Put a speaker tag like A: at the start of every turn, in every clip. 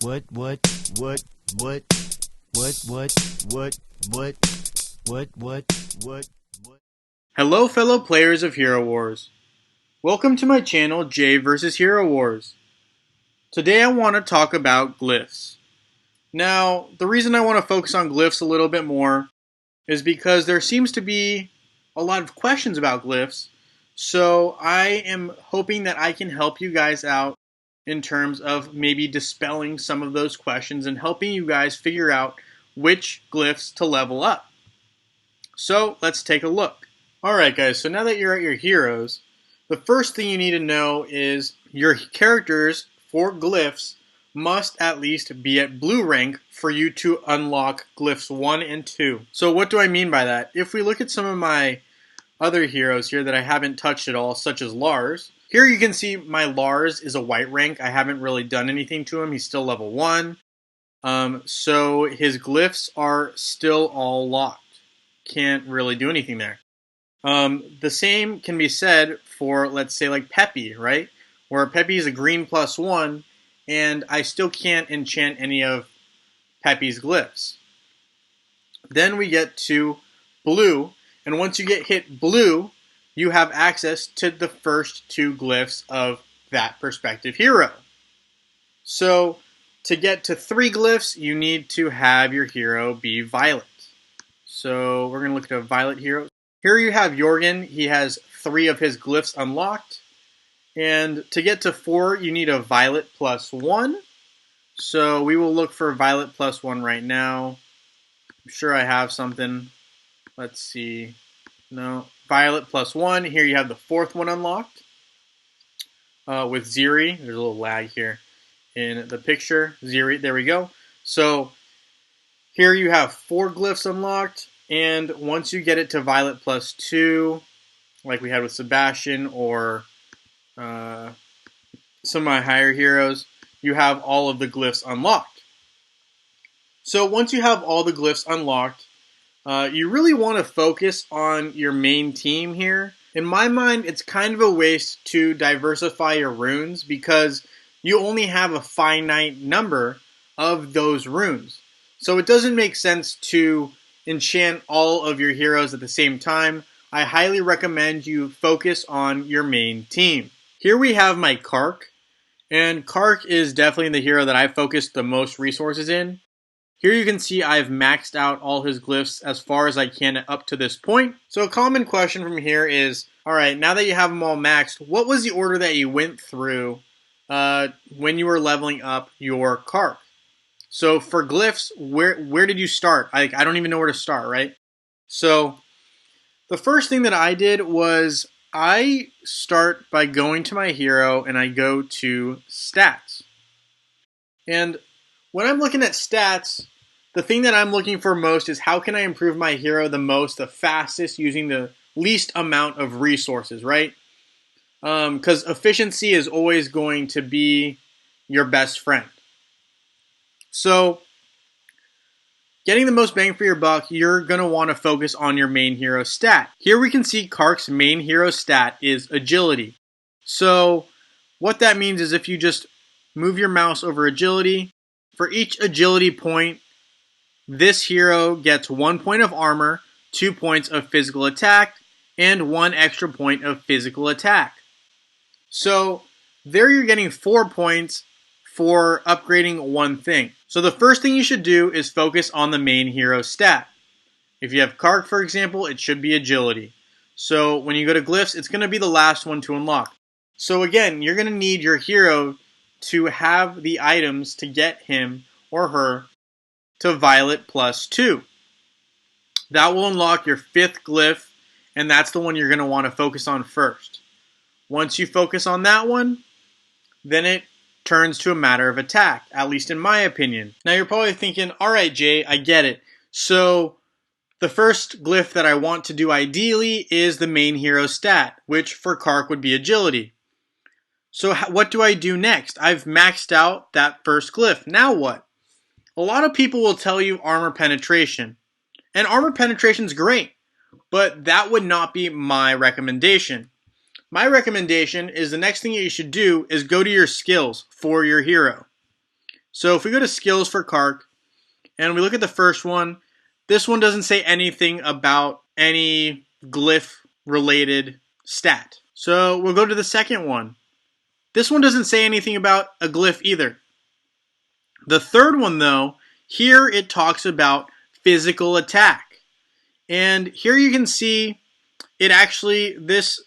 A: What, what, what, what, what, what, what, what, what, what, what, what.
B: Hello fellow players of Hero Wars. Welcome to my channel J vs Hero Wars. Today I want to talk about glyphs. Now, the reason I want to focus on glyphs a little bit more is because there seems to be a lot of questions about glyphs, so I am hoping that I can help you guys out in terms of maybe dispelling some of those questions and helping you guys figure out which glyphs to level up. So let's take a look. Alright guys, so now that you're at your heroes, the first thing you need to know is your characters for glyphs must at least be at blue rank for you to unlock glyphs 1 and 2. So what do I mean by that? If we look at some of my other heroes here that I haven't touched at all, such as Lars, here you can see my Lars is a white rank. I haven't really done anything to him. He's still level 1. So his glyphs are still all locked. Can't really do anything there. The same can be said for, let's say, like Peppy, right? Where Peppy is a green +1, and I still can't enchant any of Peppy's glyphs. Then we get to blue, and once you get hit blue, you have access to the first 2 glyphs of that perspective hero. So, to get to 3 glyphs, you need to have your hero be violet. So, we're going to look at a violet hero. Here you have Jorgen. He has 3 of his glyphs unlocked. And to get to 4, you need a violet +1. So we will look for violet +1 right now. I'm sure I have something. Let's see. No. Violet +1. Here you have the 4th one unlocked. With Ziri. There's a little lag here in the picture. Ziri, there we go. So here you have 4 glyphs unlocked. And once you get it to violet +2, like we had with Sebastian or some of my higher heroes, you have all of the glyphs unlocked. So once you have all the glyphs unlocked, you really want to focus on your main team here. In my mind, it's kind of a waste to diversify your runes because you only have a finite number of those runes. So it doesn't make sense to enchant all of your heroes at the same time. I highly recommend you focus on your main team. Here we have my Kark, and Kark is definitely the hero that I focused the most resources in. Here you can see I've maxed out all his glyphs as far as I can up to this point. So a common question from here is, alright, now that you have them all maxed, what was the order that you went through when you were leveling up your Kark? So for glyphs, where did you start? I don't even know where to start, right? So the first thing that I did was I start by going to my hero and I go to stats. And when I'm looking at stats, the thing that I'm looking for most is how can I improve my hero the most, the fastest, using the least amount of resources, right? Because efficiency is always going to be your best friend. So, getting the most bang for your buck, you're going to want to focus on your main hero stat. Here we can see Kark's main hero stat is agility. So, what that means is if you just move your mouse over agility, for each agility point, this hero gets 1 point of armor, 2 points of physical attack, and 1 extra point of physical attack. So, there you're getting 4 points for upgrading one thing. So the first thing you should do is focus on the main hero stat. If you have Kark, for example, it should be agility. So when you go to glyphs, it's going to be the last one to unlock. So again, you're going to need your hero to have the items to get him or her to violet +2. That will unlock your 5th glyph, and that's the one you're going to want to focus on first. Once you focus on that one, then it turns to a matter of attack, at least in my opinion. Now you're probably thinking, alright Jay, I get it. So the first glyph that I want to do ideally is the main hero stat, which for Kark would be agility. So what do I do next? I've maxed out that first glyph. Now what? A lot of people will tell you armor penetration. And armor penetration is great, but that would not be my recommendation. My recommendation is the next thing you should do is go to your skills for your hero. So if we go to skills for Kark, and we look at the first one, this one doesn't say anything about any glyph related stat. So we'll go to the second one. This one doesn't say anything about a glyph either. The third one though, here it talks about physical attack. And here you can see it actually, this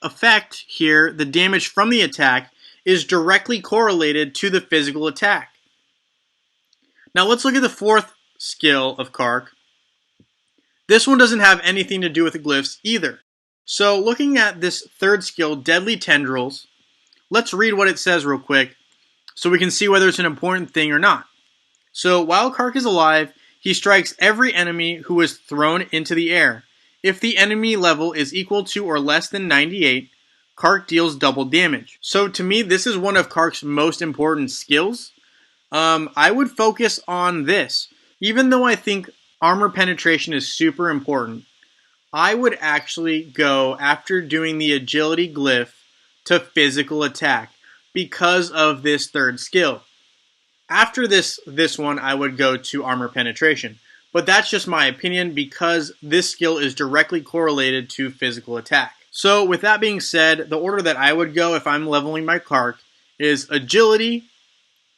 B: effect here, the damage from the attack, is directly correlated to the physical attack. Now let's look at the fourth skill of Kark. This one doesn't have anything to do with the glyphs either. So looking at this third skill, Deadly Tendrils, let's read what it says real quick so we can see whether it's an important thing or not. So while Kark is alive, he strikes every enemy who is thrown into the air. If the enemy level is equal to or less than 98, Kark deals double damage. So to me, this is one of Kark's most important skills. I would focus on this. Even though I think armor penetration is super important, I would actually go, after doing the agility glyph, to physical attack because of this third skill. After this one, I would go to armor penetration. But that's just my opinion because this skill is directly correlated to physical attack. So with that being said, the order that I would go if I'm leveling my Kark is agility,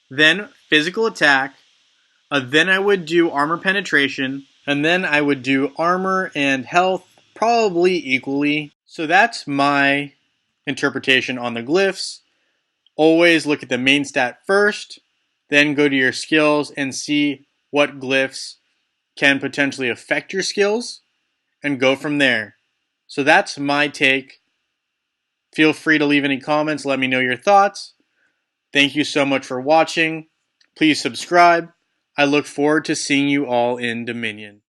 B: then physical attack, then I would do armor penetration, and then I would do armor and health probably equally. So that's my interpretation on the glyphs. Always look at the main stat first, then go to your skills and see what glyphs can potentially affect your skills and go from there. So that's my take. Feel free to leave any comments, let me know your thoughts. Thank you so much for watching. Please subscribe. I look forward to seeing you all in Dominion.